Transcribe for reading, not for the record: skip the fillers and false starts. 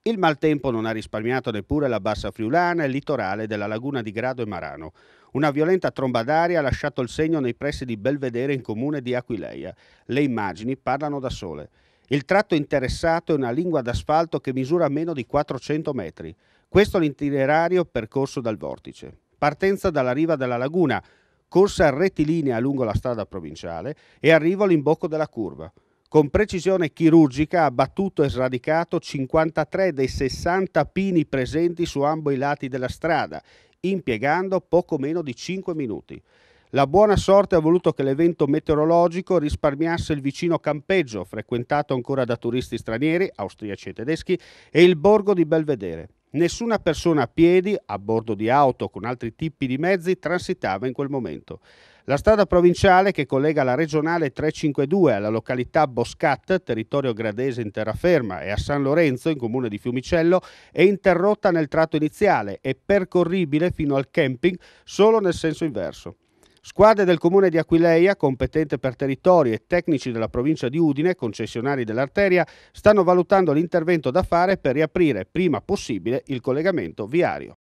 Il maltempo non ha risparmiato neppure la bassa friulana e il litorale della laguna di Grado e Marano. Una violenta tromba d'aria ha lasciato il segno nei pressi di Belvedere in comune di Aquileia. Le immagini parlano da sole. Il tratto interessato è una lingua d'asfalto che misura meno di 400 metri. Questo è l'itinerario percorso dal vortice. Partenza dalla riva della laguna, corsa rettilinea lungo la strada provinciale e arrivo all'imbocco della curva. Con precisione chirurgica ha battuto e sradicato 53 dei 60 pini presenti su ambo i lati della strada, impiegando poco meno di 5 minuti. La buona sorte ha voluto che l'evento meteorologico risparmiasse il vicino campeggio, frequentato ancora da turisti stranieri, austriaci e tedeschi, e il borgo di Belvedere. Nessuna persona a piedi, a bordo di auto o con altri tipi di mezzi, transitava in quel momento. La strada provinciale che collega la regionale 352 alla località Boscat, territorio gradese in terraferma, e a San Lorenzo, in comune di Fiumicello, è interrotta nel tratto iniziale e percorribile fino al camping solo nel senso inverso. Squadre del comune di Aquileia, competente per territorio, e tecnici della provincia di Udine, concessionari dell'arteria, stanno valutando l'intervento da fare per riaprire prima possibile il collegamento viario.